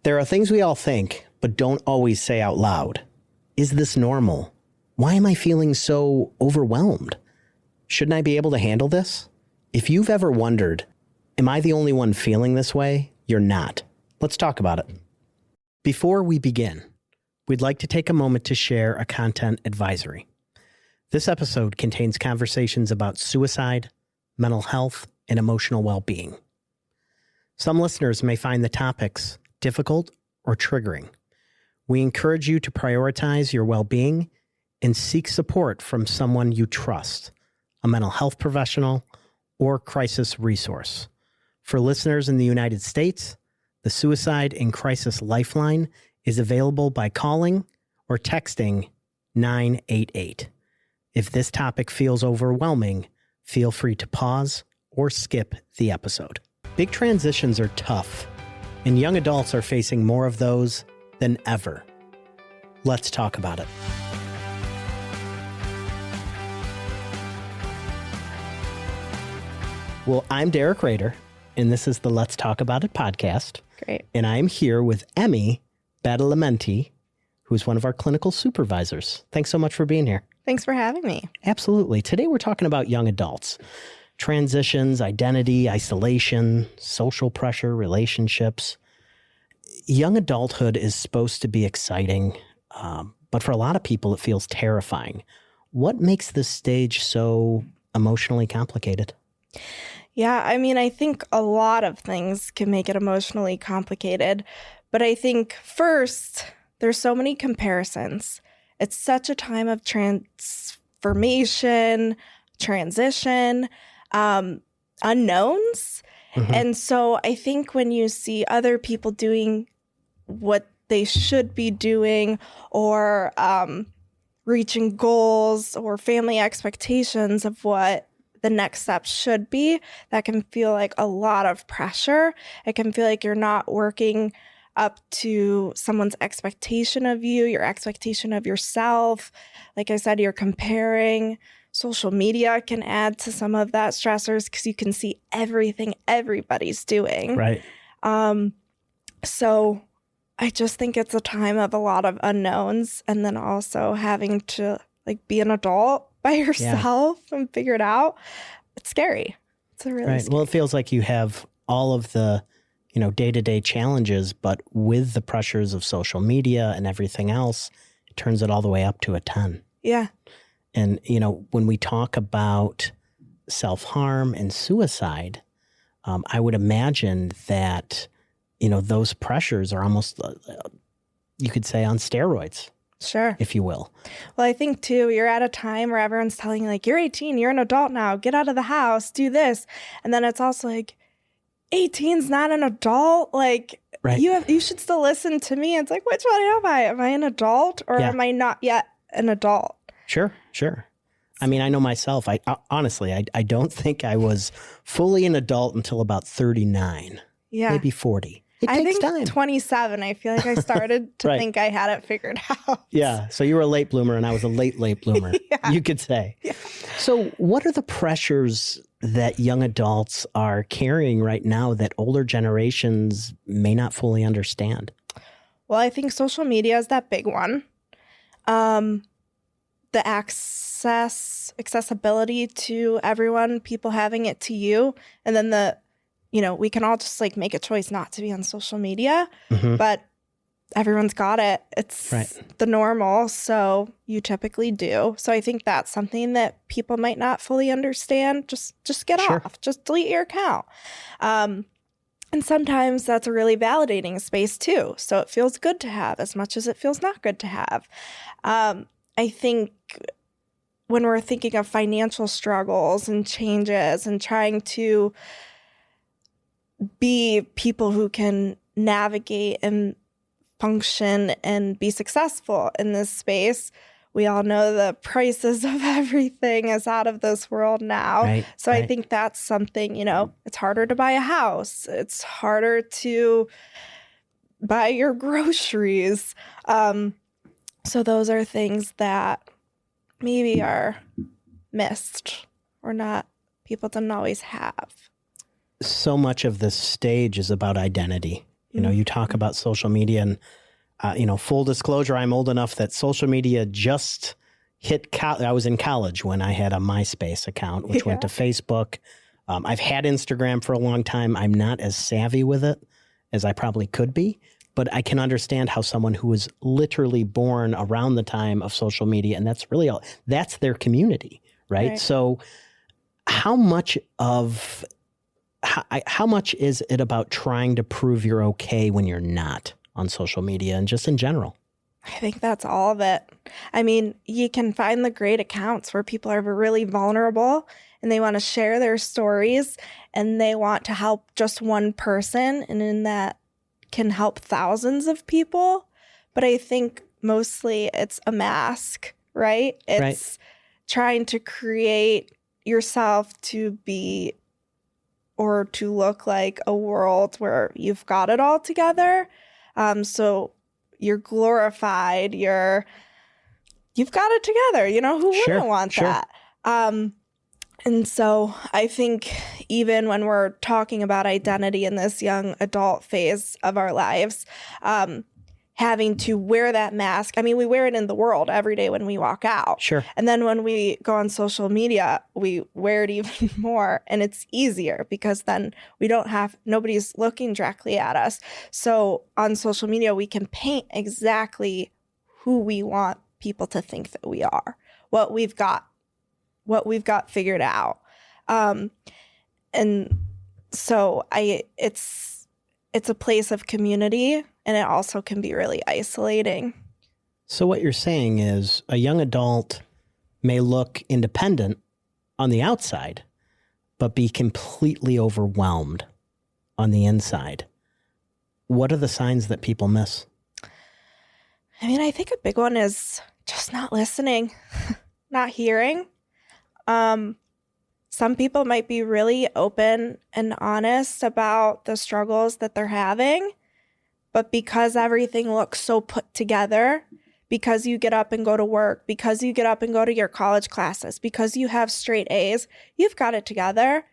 There are things we all think, but don't always say out loud. Is this normal? Why am I feeling so overwhelmed? Shouldn't I be able to handle this? If you've ever wondered, am I the only one feeling this way? You're not. Let's talk about it. Before we begin, we'd like to take a moment to share a content advisory. This episode contains conversations about suicide, mental health, and emotional well-being. Some listeners may find the topics difficult or triggering. We encourage you to prioritize your well-being and seek support from someone you trust, a mental health professional or crisis resource. For listeners in the United States, the Suicide and Crisis Lifeline is available by calling or texting 988. If this topic feels overwhelming, feel free to pause or skip the episode. Big transitions are tough, and young adults are facing more of those than ever. Let's talk about it. Well, I'm Derek Rader, and this is the Let's Talk About It podcast. Great. And I'm here with Emilene Badalamenti, who's one of our clinical supervisors. Thanks so much for being here. Thanks for having me. Absolutely. Today we're talking about young adults. Transitions, identity, isolation, social pressure, relationships. Young adulthood is supposed to be exciting, but for a lot of people it feels terrifying. What makes this stage so emotionally complicated? Yeah, I think a lot of things can make it emotionally complicated, but I think first, there's so many comparisons. It's such a time of transformation, transition, unknowns. Mm-hmm. And so I think when you see other people doing what they should be doing or reaching goals or family expectations of what the next step should be, that can feel like a lot of pressure. It can feel like you're not working up to someone's expectation of you, your expectation of yourself. Like I said, you're comparing. Social media can add to some of that stressors because you can see everything everybody's doing. Right. So I just think it's a time of a lot of unknowns, and then also having to be an adult by yourself and figure it out. It's scary. It's a really scary. Well, it feels like you have all of the day-to-day challenges, but with the pressures of social media and everything else, it turns it all the way up to a 10. Yeah. And, when we talk about self-harm and suicide, I would imagine that, those pressures are almost, you could say, on steroids. Sure. If you will. Well, I think, too, you're at a time where everyone's telling you, you're 18, you're an adult now, get out of the house, do this. And then it's also 18's not an adult. Right. You should still listen to me. It's which one am I? Am I an adult or am I not yet an adult? Sure. I mean, I know myself. Honestly, I don't think I was fully an adult until about 39. Yeah. Maybe 40. It takes time. 27. I feel like I started to think I had it figured out. Yeah. So you were a late bloomer and I was a late bloomer, you could say. Yeah. So what are the pressures that young adults are carrying right now that older generations may not fully understand? Well, I think social media is that big one. The accessibility to everyone, people having it to you, and then we can all just make a choice not to be on social media, but everyone's got it. It's the normal, so you typically do. So I think that's something that people might not fully understand. Just get off. Just delete your account. And sometimes that's a really validating space too. So it feels good to have as much as it feels not good to have. I think when we're thinking of financial struggles and changes and trying to be people who can navigate and function and be successful in this space, we all know the prices of everything is out of this world now. I think that's something, it's harder to buy a house. It's harder to buy your groceries. So those are things that maybe are missed or not, people didn't always have. So much of this stage is about identity You know, you talk about social media and, full disclosure, I'm old enough that social media just hit, I was in college when I had a MySpace account, which went to Facebook. I've had Instagram for a long time. I'm not as savvy with it as I probably could be, but I can understand how someone who was literally born around the time of social media, and that's really all, that's their community, right? So how much is it about trying to prove you're okay when you're not on social media and just in general? I think that's all of it. I mean, you can find the great accounts where people are really vulnerable and they want to share their stories and they want to help just one person, and in that can help thousands of people. But I think mostly it's a mask, right? It's trying to create yourself to be or to look like a world where you've got it all together. So you're glorified, you've got it together. You know, who wouldn't want that? And so I think even when we're talking about identity in this young adult phase of our lives, having to wear that mask. I mean, we wear it in the world every day when we walk out. Sure. And then when we go on social media, we wear it even more, and it's easier because then nobody's looking directly at us. So on social media, we can paint exactly who we want people to think that we are, what we've got figured out. And so it's a place of community, and it also can be really isolating. So what you're saying is a young adult may look independent on the outside, but be completely overwhelmed on the inside. What are the signs that people miss? I mean, I think a big one is just not listening, not hearing. Some people might be really open and honest about the struggles that they're having, but because everything looks so put together, because you get up and go to work, because you get up and go to your college classes, because you have straight A's, you've got it together.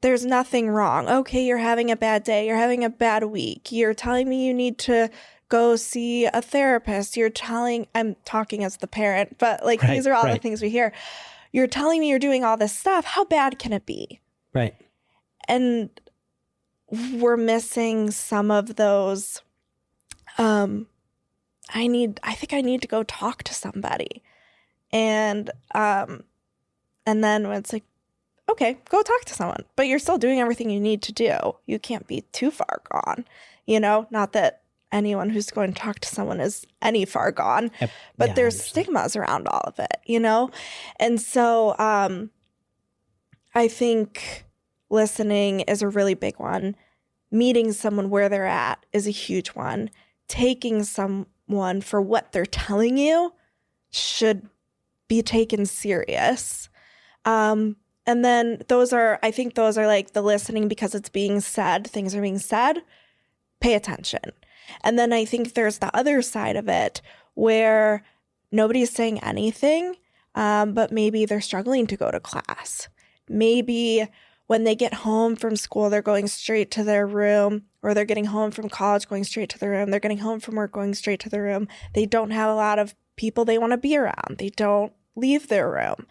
There's nothing wrong. Okay, you're having a bad day. You're having a bad week. You're telling me you need to go see a therapist. I'm talking as the parent, but these are all the things we hear. You're telling me you're doing all this stuff. How bad can it be? Right. And we're missing some of those. I think I need to go talk to somebody. And then when it's like, okay, go talk to someone, but you're still doing everything you need to do. You can't be too far gone, not that anyone who's going to talk to someone is any far gone, but there's stigmas around all of it, And so I think listening is a really big one. Meeting someone where they're at is a huge one. Taking someone for what they're telling you should be taken serious. And then I think those are like the listening because it's being said, things are being said, pay attention. And then I think there's the other side of it where nobody's saying anything, but maybe they're struggling to go to class. Maybe when they get home from school, they're going straight to their room, or they're getting home from college, going straight to their room. They're getting home from work, going straight to their room. They don't have a lot of people they want to be around. They don't leave their room.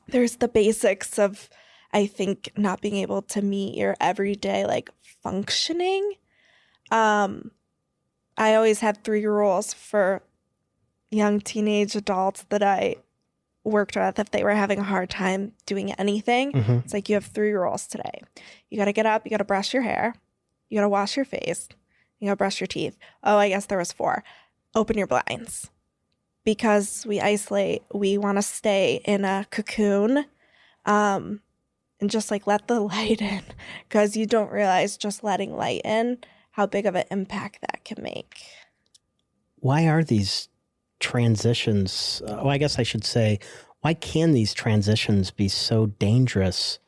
There's the basics of, I think, not being able to meet your everyday functioning. I always had 3 rules for young teenage adults that I worked with if they were having a hard time doing anything. Mm-hmm. It's like, you have 3 rules today. You got to get up, you got to brush your hair, you got to wash your face, you got to brush your teeth. Oh, I guess there was 4. Open your blinds. Because we isolate, we want to stay in a cocoon, and just let the light in, because you don't realize just letting light in how big of an impact that can make. Why are these transitions, I guess I should say, why can these transitions be so dangerous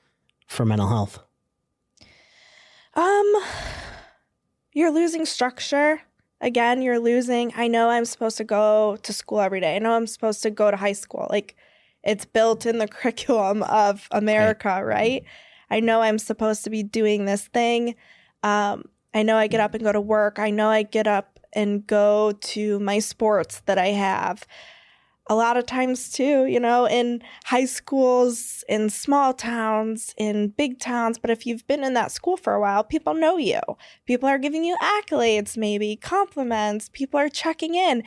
for mental health? You're losing structure. Again, you're losing, I know I'm supposed to go to school every day. I know I'm supposed to go to high school. It's built in the curriculum of America, right? I know I'm supposed to be doing this thing. I know I get up and go to work. I know I get up and go to my sports that I have. A lot of times too, in high schools, in small towns, in big towns. But if you've been in that school for a while, people know you. People are giving you accolades, maybe compliments. People are checking in.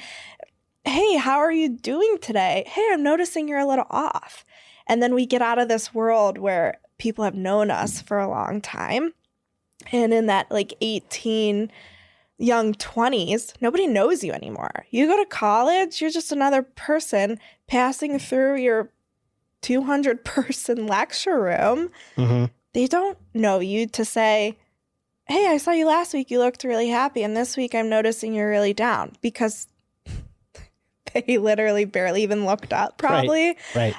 Hey, how are you doing today? Hey, I'm noticing you're a little off. And then we get out of this world where people have known us for a long time. And in that 18, young 20s, nobody knows you anymore. You go to college, you're just another person passing through your 200-person lecture room. Mm-hmm. They don't know you to say, hey, I saw you last week. You looked really happy. And this week I'm noticing you're really down, because they literally barely even looked up, probably. Right.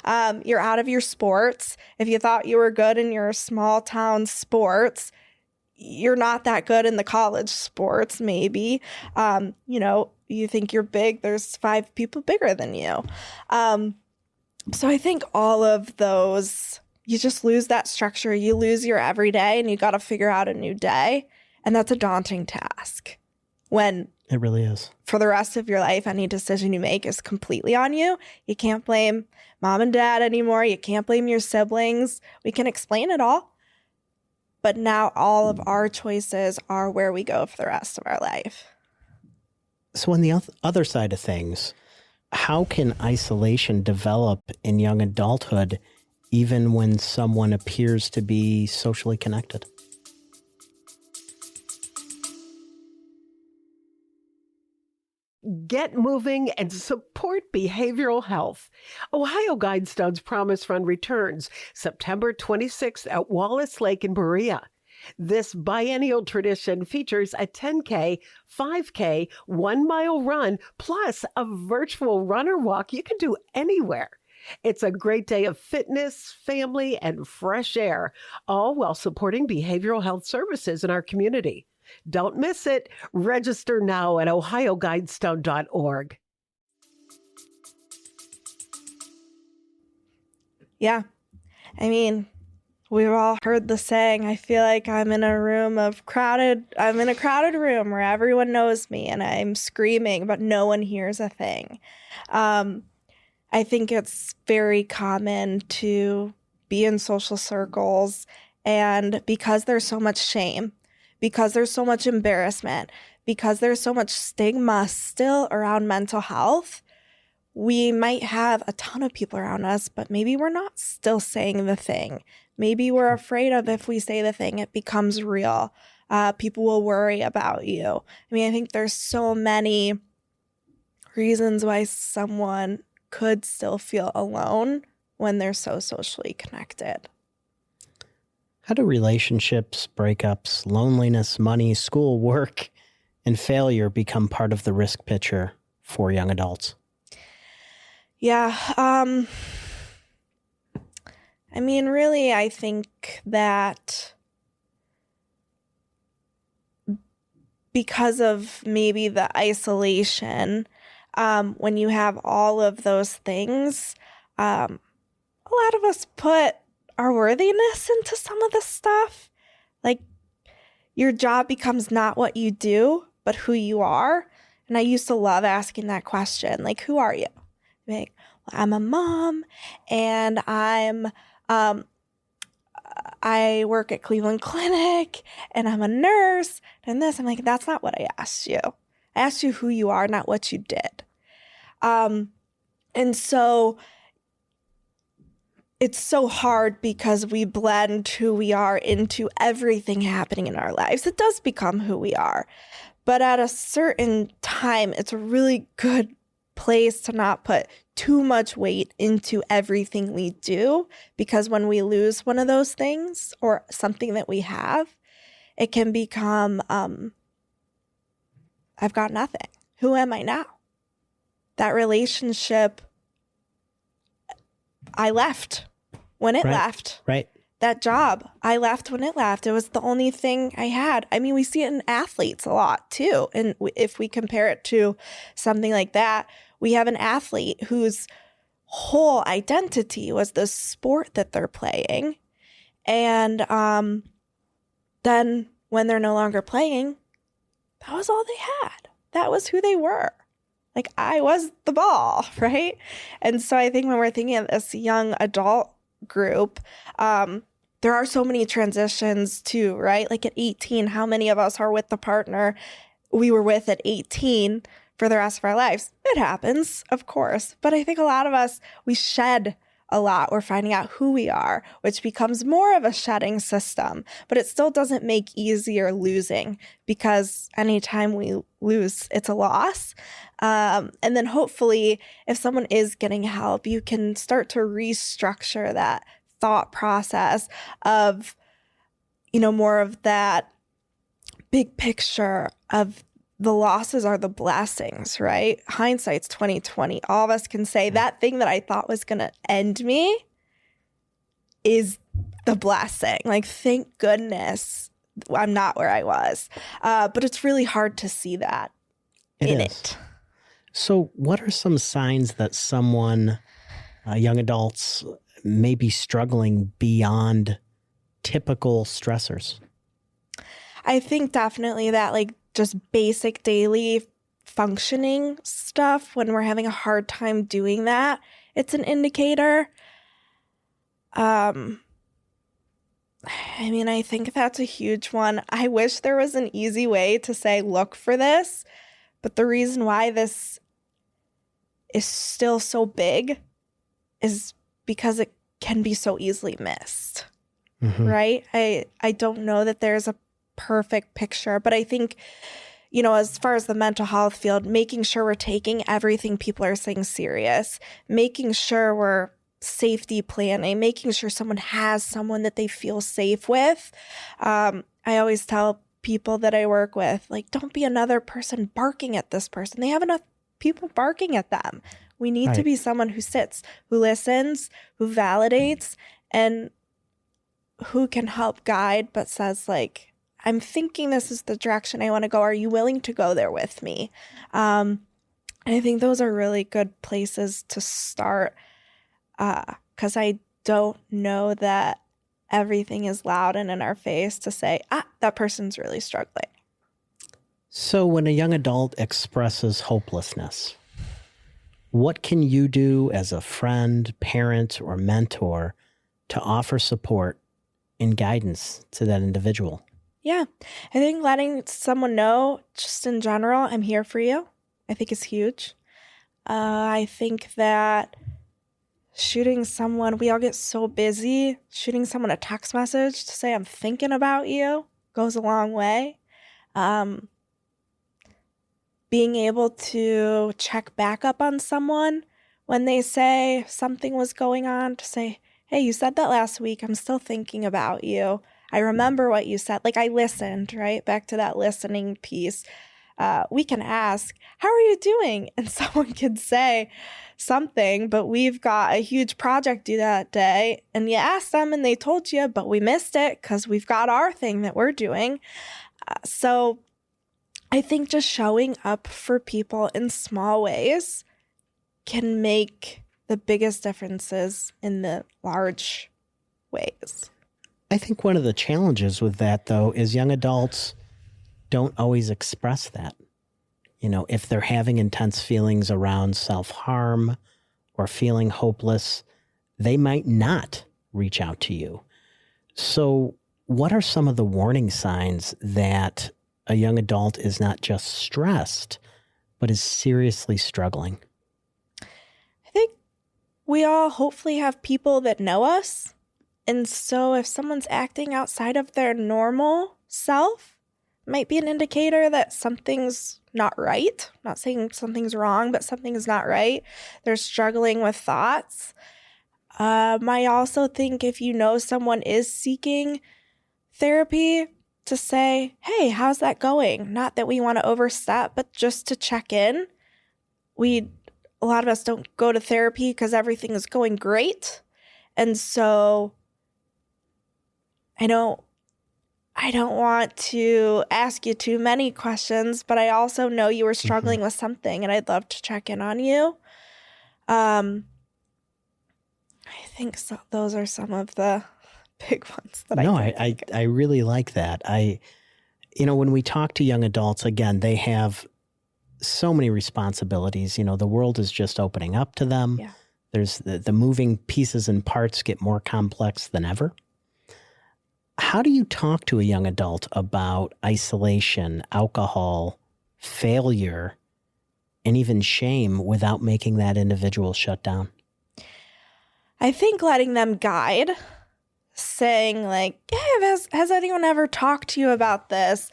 You're out of your sports. If you thought you were good in your small town sports, you're not that good in the college sports, maybe. You think you're big. There's 5 people bigger than you. So I think all of those, you just lose that structure. You lose your everyday, and you got to figure out a new day. And that's a daunting task when it really is. For the rest of your life, any decision you make is completely on you. You can't blame mom and dad anymore. You can't blame your siblings. We can explain it all. But now all of our choices are where we go for the rest of our life. So on the other side of things, how can isolation develop in young adulthood, even when someone appears to be socially connected? Get moving and support behavioral health. OhioGuidestone's Promise Run returns September 26th at Wallace Lake in Berea. This biennial tradition features a 10K, 5K, 1-mile run, plus a virtual runner walk you can do anywhere. It's a great day of fitness, family, and fresh air, all while supporting behavioral health services in our community. Don't miss it. Register now at OhioGuidestone.org. Yeah. I mean, we've all heard the saying, I feel like I'm in a crowded room where everyone knows me and I'm screaming, but no one hears a thing. I think it's very common to be in social circles, and because there's so much shame, because there's so much embarrassment, because there's so much stigma still around mental health, we might have a ton of people around us, but maybe we're not still saying the thing. Maybe we're afraid of, if we say the thing, it becomes real. People will worry about you. I mean, I think there's so many reasons why someone could still feel alone when they're so socially connected. How do relationships, breakups, loneliness, money, school, work, and failure become part of the risk picture for young adults? Yeah. I mean, really, I think that because of maybe the isolation, when you have all of those things, a lot of us put our worthiness into some of this stuff. Like, your job becomes not what you do, but who you are. And I used to love asking that question, like, who are you? Like, well, I'm a mom, and I work at Cleveland Clinic, and I'm a nurse, and this. I'm like, that's not what I asked you. I asked you who you are, not what you did. And so it's so hard because we blend who we are into everything happening in our lives. It does become who we are. But at a certain time, it's a really good place to not put too much weight into everything we do, because when we lose one of those things or something that we have, it can become, I've got nothing. Who am I now? That relationship, I left when it left. Right. That job, I left when it left. It was the only thing I had. I mean, we see it in athletes a lot too. And if we compare it to something like that, we have an athlete whose whole identity was the sport that they're playing. And then when they're no longer playing, that was all they had. That was who they were. Like, I was the ball, right? And so I think when we're thinking of this young adult group, there are so many transitions too, right? Like at 18, how many of us are with the partner we were with at 18 for the rest of our lives? It happens, of course. But I think a lot of us, we shed a lot. We're finding out who we are, which becomes more of a shedding system. But it still doesn't make easier losing, because anytime we lose, it's a loss. And then hopefully, if someone is getting help, you can start to restructure that thought process of, more of that big picture of the losses are the blessings, right? Hindsight's 2020. All of us can say that thing that I thought was going to end me is the blessing. Like, thank goodness I'm not where I was. But it's really hard to see that in it. So what are some signs that someone, young adults, may be struggling beyond typical stressors? I think definitely that, like, just basic daily functioning stuff, when we're having a hard time doing that, it's an indicator. I think that's a huge one. I wish there was an easy way to say, look for this, but the reason why this is still so big is because it can be so easily missed, right? I don't know that there's a perfect picture, but I think, as far as the mental health field, making sure we're taking everything people are saying serious, making sure we're safety planning, making sure someone has someone that they feel safe with. I always tell people that I work with, like, don't be another person barking at this person. They have enough people barking at them. We need to be someone who sits, who listens, who validates, and who can help guide, but says, like, I'm thinking this is the direction I want to go. Are you willing to go there with me? And I think those are really good places to start, because I don't know that everything is loud and in our face to say, that person's really struggling. So when a young adult expresses hopelessness, what can you do as a friend, parent, or mentor to offer support and guidance to that individual? Yeah, I think letting someone know, just in general, I'm here for you, I think is huge. I think that shooting someone, we all get so busy, shooting someone a text message to say, I'm thinking about you, goes a long way. Being able to check back up on someone when they say something was going on, to say, hey, you said that last week, I'm still thinking about you. I remember what you said. Like, I listened, right? Back to that listening piece. We can ask, how are you doing? And someone could say something, but we've got a huge project due that day. And you asked them and they told you, but we missed it because we've got our thing that we're doing. So I think just showing up for people in small ways can make the biggest differences in the large ways. I think one of the challenges with that, though, is young adults don't always express that. If they're having intense feelings around self-harm or feeling hopeless, they might not reach out to you. So what are some of the warning signs that a young adult is not just stressed, but is seriously struggling? I think we all hopefully have people that know us. And so if someone's acting outside of their normal self, it might be an indicator that something's not right. I'm not saying something's wrong, but something's not right. They're struggling with thoughts. I also think if you know someone is seeking therapy, to say, hey, how's that going? Not that we want to overstep, but just to check in. A lot of us don't go to therapy because everything is going great. And so I don't want to ask you too many questions, but I also know you were struggling with something and I'd love to check in on you. I think so. Those are some of the big ones that I really like that. When we talk to young adults, again, they have so many responsibilities. The world is just opening up to them. Yeah. There's the moving pieces and parts get more complex than ever. How do you talk to a young adult about isolation, alcohol, failure, and even shame without making that individual shut down? I think letting them guide, saying like, yeah, has anyone ever talked to you about this?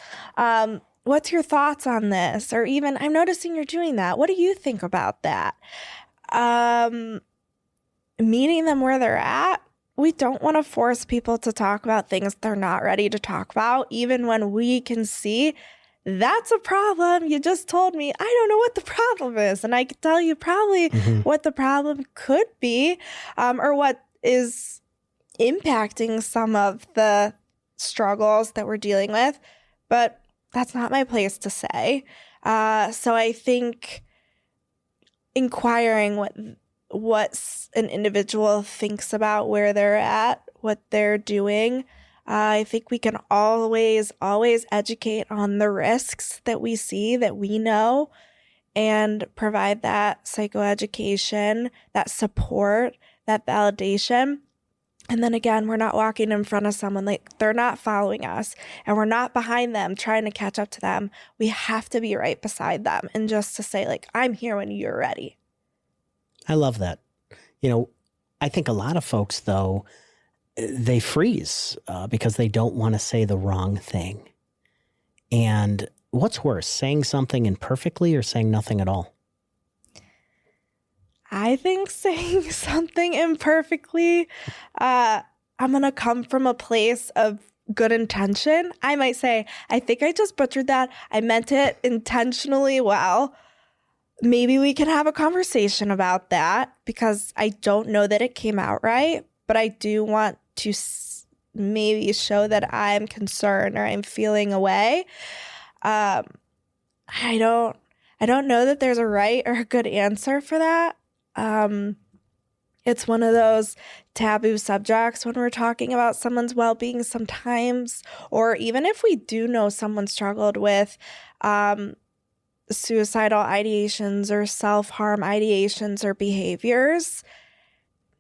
What's your thoughts on this? Or even, I'm noticing you're doing that. What do you think about that? Meeting them where they're at. We don't want to force people to talk about things they're not ready to talk about, even when we can see that's a problem. You just told me, I don't know what the problem is. And I can tell you probably what the problem could be, or what is impacting some of the struggles that we're dealing with. But that's not my place to say. So I think inquiring what an individual thinks about where they're at, what they're doing. I think we can always educate on the risks that we see, that we know, and provide that psychoeducation, that support, that validation. And then again, we're not walking in front of someone like they're not following us, and we're not behind them trying to catch up to them. We have to be right beside them, and just to say like, I'm here when you're ready. I love that. I think a lot of folks, though, they freeze because they don't want to say the wrong thing. And what's worse, saying something imperfectly or saying nothing at all? I think saying something imperfectly, I'm going to come from a place of good intention. I might say, I think I just butchered that. I meant it intentionally well. Maybe we can have a conversation about that, because I don't know that it came out right, but I do want to maybe show that I'm concerned or I'm feeling away. I don't know that there's a right or a good answer for that. It's one of those taboo subjects when we're talking about someone's well-being sometimes, or even if we do know someone struggled with suicidal ideations or self-harm ideations or behaviors,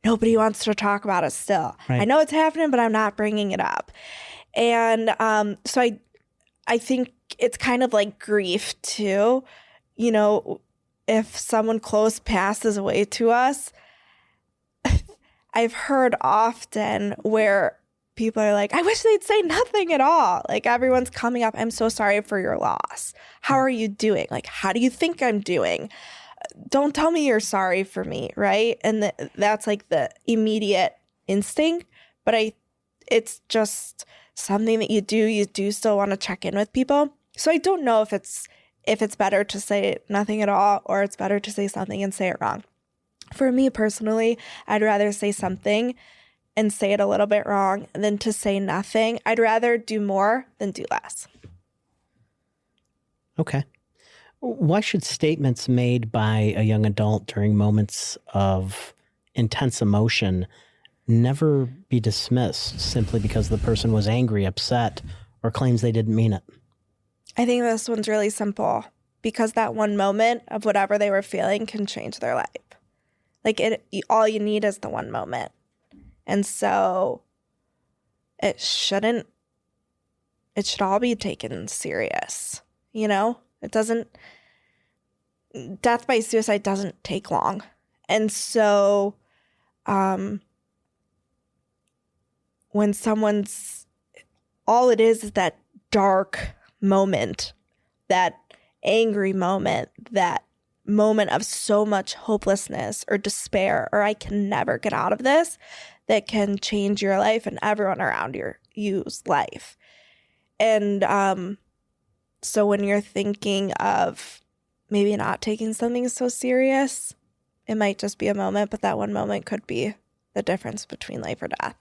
nobody wants to talk about it still. Right. I know it's happening, but I'm not bringing it up. And so I think it's kind of like grief too. If someone close passes away to us, I've heard often where people are like, I wish they'd say nothing at all. Like, everyone's coming up, I'm so sorry for your loss. How are you doing? Like, how do you think I'm doing? Don't tell me you're sorry for me, right? And that's like the immediate instinct. But it's just something that you do still want to check in with people. So I don't know if it's better to say nothing at all, or it's better to say something and say it wrong. For me personally, I'd rather say something and say it a little bit wrong than to say nothing. I'd rather do more than do less. Okay. Why should statements made by a young adult during moments of intense emotion never be dismissed simply because the person was angry, upset, or claims they didn't mean it? I think this one's really simple, because that one moment of whatever they were feeling can change their life. Like, all you need is the one moment. And so it should all be taken serious. Death by suicide doesn't take long. And so when all it is that dark moment, that angry moment, that moment of so much hopelessness or despair, or I can never get out of this, that can change your life and everyone around you's life. And so when you're thinking of maybe not taking something so serious, it might just be a moment, but that one moment could be the difference between life or death.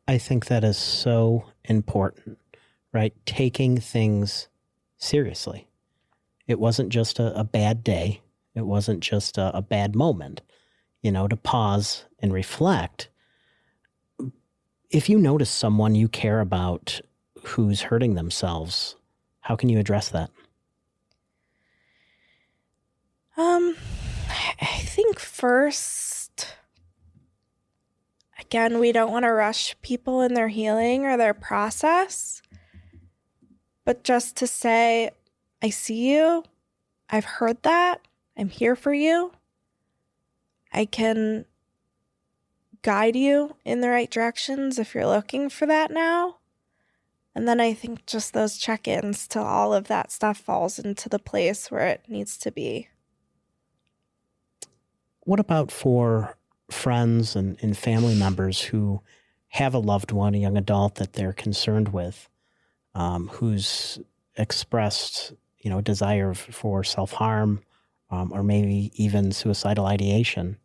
I think that is so important, right? Taking things seriously. It wasn't just a bad day. It wasn't just a bad moment, to pause and reflect. If you notice someone you care about who's hurting themselves, How can you address that? I think first, again, we don't want to rush people in their healing or their process, but just to say, I see you. I've heard that. I'm here for you. I can guide you in the right directions if you're looking for that now. And then I think just those check-ins till all of that stuff falls into the place where it needs to be. What about for friends and family members who have a loved one, a young adult that they're concerned with, who's expressed, a desire for self-harm, or maybe even suicidal ideation?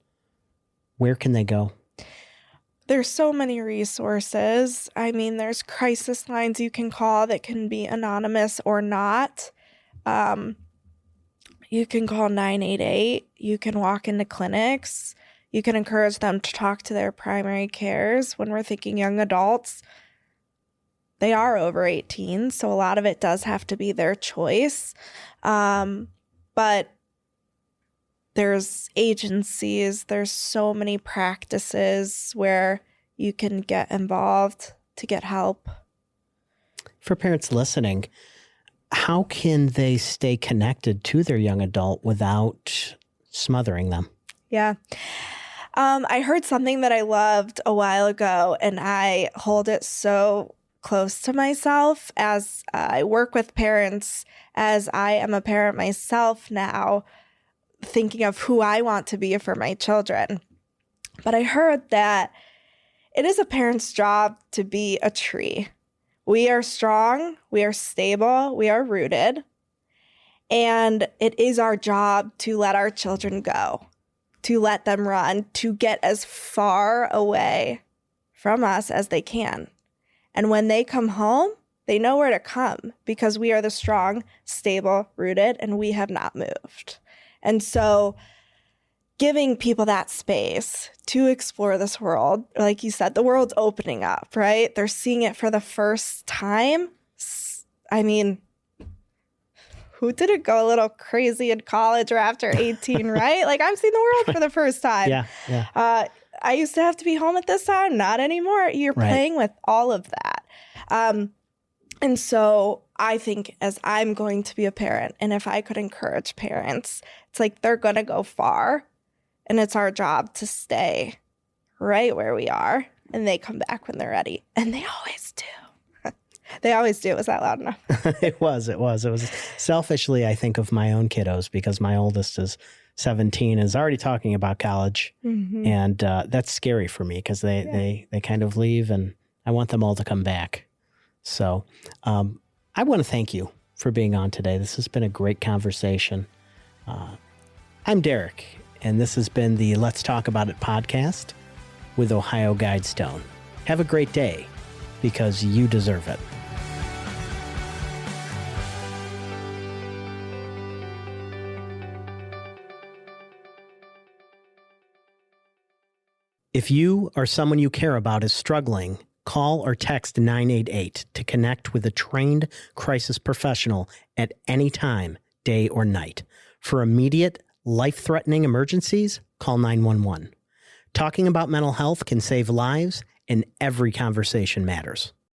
Where can they go? There's so many resources. I mean, there's crisis lines you can call that can be anonymous or not. You can call 988. You can walk into clinics. You can encourage them to talk to their primary cares. When we're thinking young adults, they are over 18, so a lot of it does have to be their choice. But there's agencies, there's so many practices where you can get involved to get help. For parents listening, how can they stay connected to their young adult without smothering them? Yeah. I heard something that I loved a while ago, and I hold it so close to myself as I work with parents, as I am a parent myself now, thinking of who I want to be for my children. But I heard that it is a parent's job to be a tree. We are strong, we are stable, we are rooted, and it is our job to let our children go, to let them run, to get as far away from us as they can. And when they come home, they know where to come because we are the strong, stable, rooted, and we have not moved. And so giving people that space to explore this world, like you said, the world's opening up, right? They're seeing it for the first time. I mean, who didn't go a little crazy in college or after 18, right? Like, I'm seeing the world for the first time. Yeah. I used to have to be home at this time. Not anymore. You're playing with all of that. And so I think as I'm going to be a parent, and if I could encourage parents, it's like they're going to go far, and it's our job to stay right where we are, and they come back when they're ready. And they always do. They always do. Was that loud enough? It was. Selfishly, I think of my own kiddos because my oldest is 17 and is already talking about college. Mm-hmm. And that's scary for me because they kind of leave, and I want them all to come back. So I want to thank you for being on today. This has been a great conversation. I'm Derek, and this has been the Let's Talk About It podcast with OhioGuidestone. Have a great day because you deserve it. If you or someone you care about is struggling, call or text 988 to connect with a trained crisis professional at any time, day or night. For immediate, life-threatening emergencies, call 911. Talking about mental health can save lives, and every conversation matters.